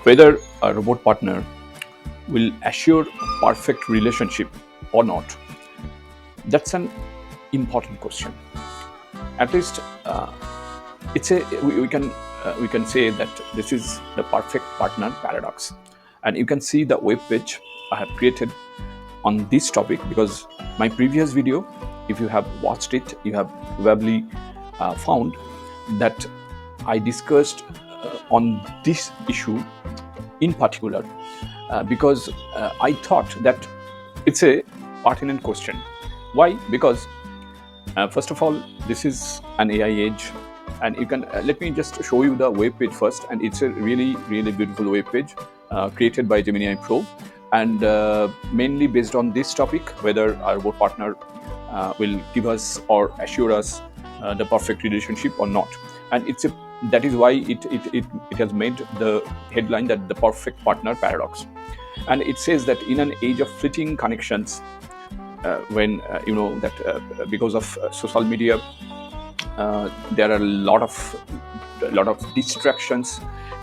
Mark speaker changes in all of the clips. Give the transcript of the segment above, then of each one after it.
Speaker 1: Whether a robot partner will assure a perfect relationship or not, that's an important question. At least it's a we can say that this is the perfect partner paradox. And you can see the web page I have created on this topic, because my previous video, if you have watched it, you have probably found that I discussed on this issue in particular, because I thought that it's a pertinent question. Why? Because first of all, this is an AI age, and you can let me just show you the web page first. And it's a really beautiful web page created by Gemini Pro, and mainly based on this topic, whether our robot partner will give us or assure us the perfect relationship or not. And that is why it has made the headline that the perfect partner paradox. And it says that in an age of fleeting connections, when you know that because of social media, there are a lot of distractions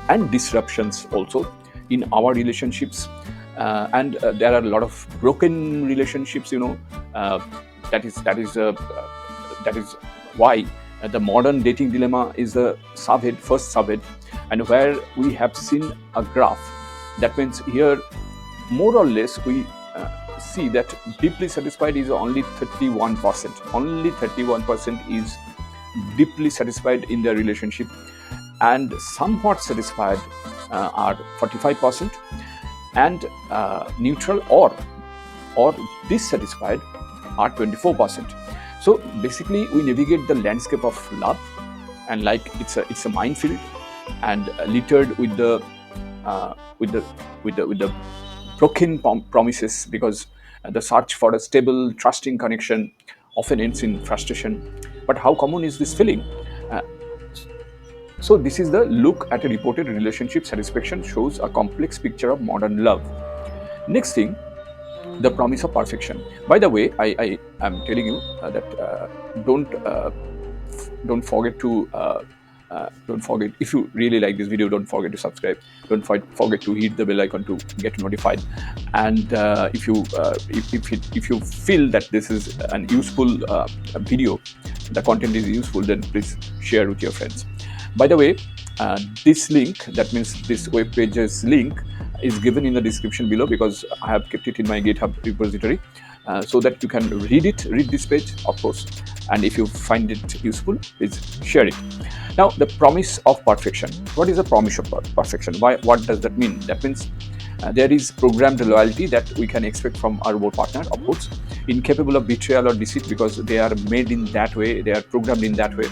Speaker 1: and disruptions also in our relationships, and there are a lot of broken relationships. That is why the modern dating dilemma is the first subhead, and where we have seen a graph. That means here, more or less, we see that deeply satisfied is only 31%. Only 31% is deeply satisfied in their relationship, and somewhat satisfied are 45%, and neutral or dissatisfied are 24%. So basically, we navigate the landscape of love, and like it's a minefield, and littered with the broken promises, because the search for a stable, trusting connection often ends in frustration. But how common is this feeling? So this is the look at a reported relationship satisfaction, shows a complex picture of modern love. Next thing, the promise of perfection. By the way, I am telling you that don't forget to if you really like this video, don't forget to subscribe. Don't forget to hit the bell icon to get notified. And if you feel that this is an useful video, the content is useful, then please share with your friends. By the way, this link, that means this web page's link, is given in the description below, because I have kept it in my GitHub repository, so that you can read this page, of course. And if you find it useful, please share it. Now, the promise of perfection. What is the promise of perfection? What does that mean? That means there is programmed loyalty that we can expect from our robot partner, of course, incapable of betrayal or deceit, because they are made in that way, they are programmed in that way.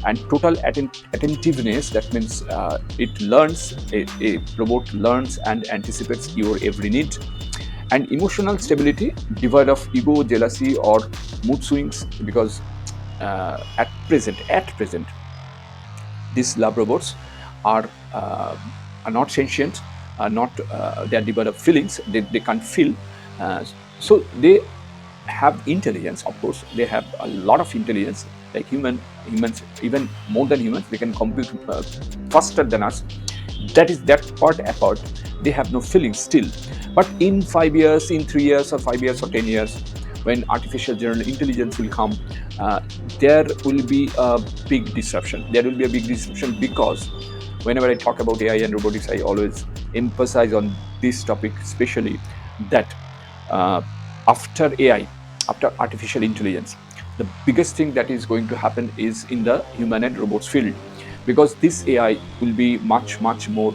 Speaker 1: And total attentiveness, that means it learns, a robot learns and anticipates your every need. And emotional stability, devoid of ego, jealousy, or mood swings, because at present, these love robots are not sentient, they are devoid of feelings. They can't feel, so they have intelligence. Of course, they have a lot of intelligence, like humans, even more than humans. They can compute faster than us. That part apart, they have no feelings still. But in 5 years, in 3 years, or 5 years, or 10 years, when artificial general intelligence will come, there will be a big disruption. Because whenever I talk about AI and robotics, I always emphasize on this topic, especially that after AI, after artificial intelligence, the biggest thing that is going to happen is in the human and robots field, because this AI will be much more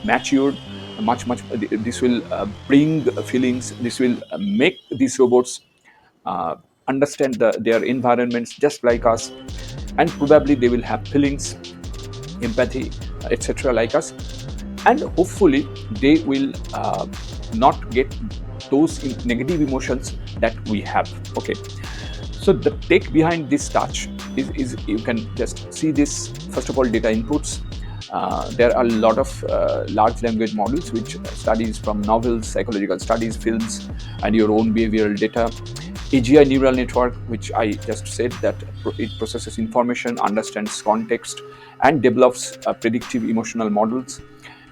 Speaker 1: matured. This will bring feelings. This will make these robots understand their environments just like us, and probably they will have feelings, empathy, etc. like us, and hopefully they will not get those negative emotions that we have. Okay, so the tech behind this touch is you can just see this. First of all, data inputs. There are a lot of large language models which studies from novels, psychological studies, films, and your own behavioral data. AGI neural network, which I just said, that it processes information, understands context, and develops predictive emotional models.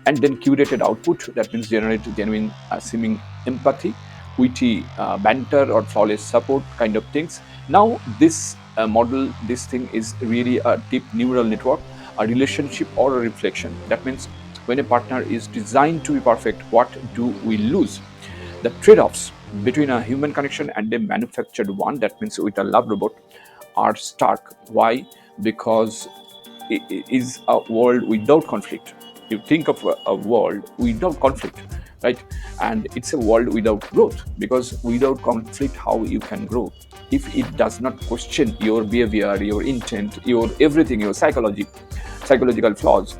Speaker 1: and then curated output, that means generate genuine seeming empathy, witty banter or flawless support kind of things. Now this model, this thing is really a deep neural network, a relationship or a reflection. That means when a partner is designed to be perfect, what do we lose? The trade-offs between a human connection and a manufactured one, that means with a love robot, are stark. Why? Because it is a world without conflict. You think of a world without conflict, right? And it's a world without growth, because without conflict, how you can grow? If it does not question your behavior, your intent, your everything, your psychological flaws,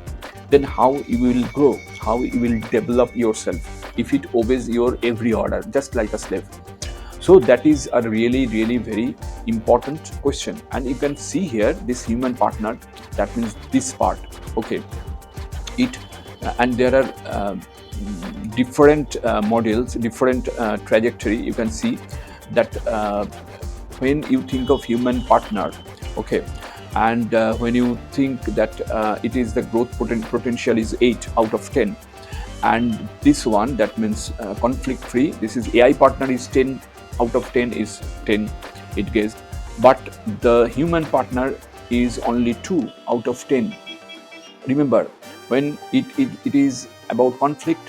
Speaker 1: then how you will grow? How you will develop yourself if it obeys your every order, just like a slave? So that is a really very important question. And you can see here this human partner, that means this part. Okay, it and there are different models, different trajectory. You can see that when you think of human partner, okay, and when you think that it is the growth potential is 8 out of 10, and this one, that means conflict free, this is AI partner, is 10 out of 10, is 10 it gets, but the human partner is only 2 out of 10. Remember, when it is about conflict,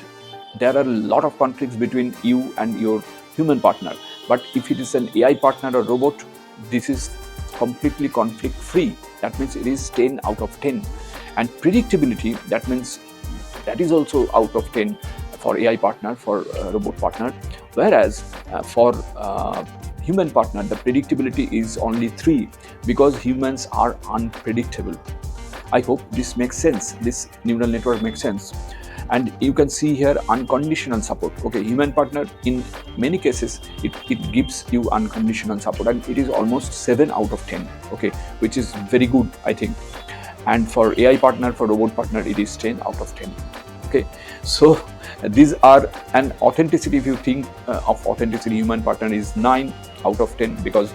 Speaker 1: there are a lot of conflicts between you and your human partner. But if it is an AI partner or robot, this is completely conflict free. That means it is 10 out of 10. And predictability, that means that is also out of 10 for AI partner, for robot partner. Whereas for human partner, the predictability is only 3, because humans are unpredictable. I hope this makes sense. This neural network makes sense. And you can see here unconditional support. Okay, human partner, in many cases, it gives you unconditional support, and it is almost 7 out of 10. Okay, which is very good, I think. And for AI partner, for robot partner, it is 10 out of 10. Okay, so these are, an authenticity, if you think of authenticity, human partner is 9 out of 10, because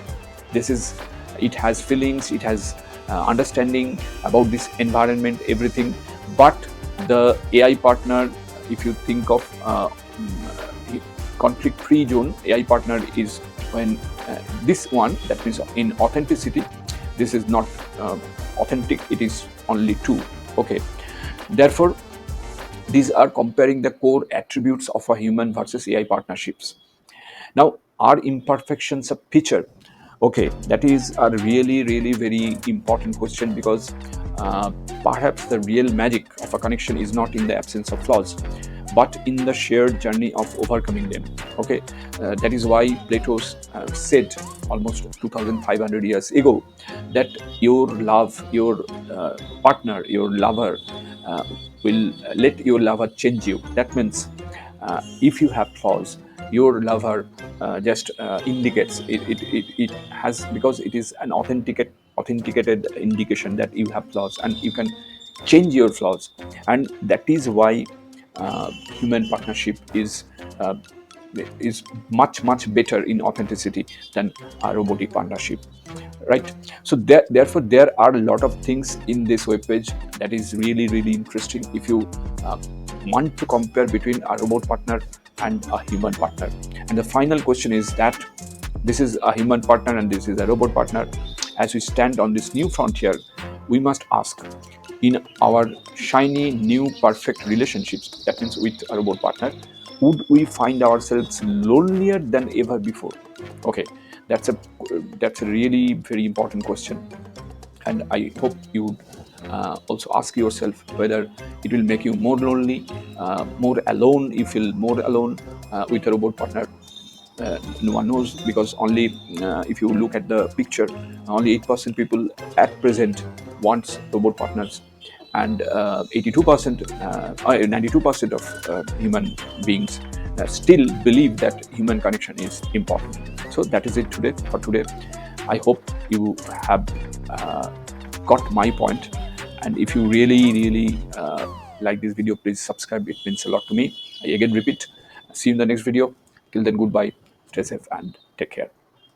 Speaker 1: this is, it has feelings, it has understanding about this environment, everything. But the AI partner, if you think of conflict free zone, AI partner is when this one, that means in authenticity, this is not authentic, it is only 2. Okay, therefore these are comparing the core attributes of a human versus AI partnerships. Now, are imperfections a feature? Okay, that is a really very important question, because perhaps the real magic of a connection is not in the absence of flaws, but in the shared journey of overcoming them. Okay, that is why Plato said almost 2,500 years ago that your love, your partner, your lover will let your lover change you. That means if you have flaws, your lover just indicates it has, because it is an authenticated indication that you have flaws, and you can change your flaws. And that is why human partnership uh, is much better in authenticity than a robotic partnership, right? So therefore there are a lot of things in this web page that is really interesting if you uh, want to compare between a robot partner and a human partner. And the final question is that this is a human partner and this is a robot partner. As we stand on this new frontier, we must ask, in our shiny new perfect relationships, that means with a robot partner, would we find ourselves lonelier than ever before? Okay, that's a that's a really very important question, and I hope you would also ask yourself whether it will make you more lonely, more alone. You feel more alone with a robot partner. No one knows, because only if you look at the picture, only 8% people at present wants robot partners, and 82%, 92% of human beings still believe that human connection is important. So that is it today for today. I hope you have got my point, and if you really like this video, please subscribe. It means a lot to me. I again repeat, see you in the next video. Till then, goodbye, stay safe, and take care.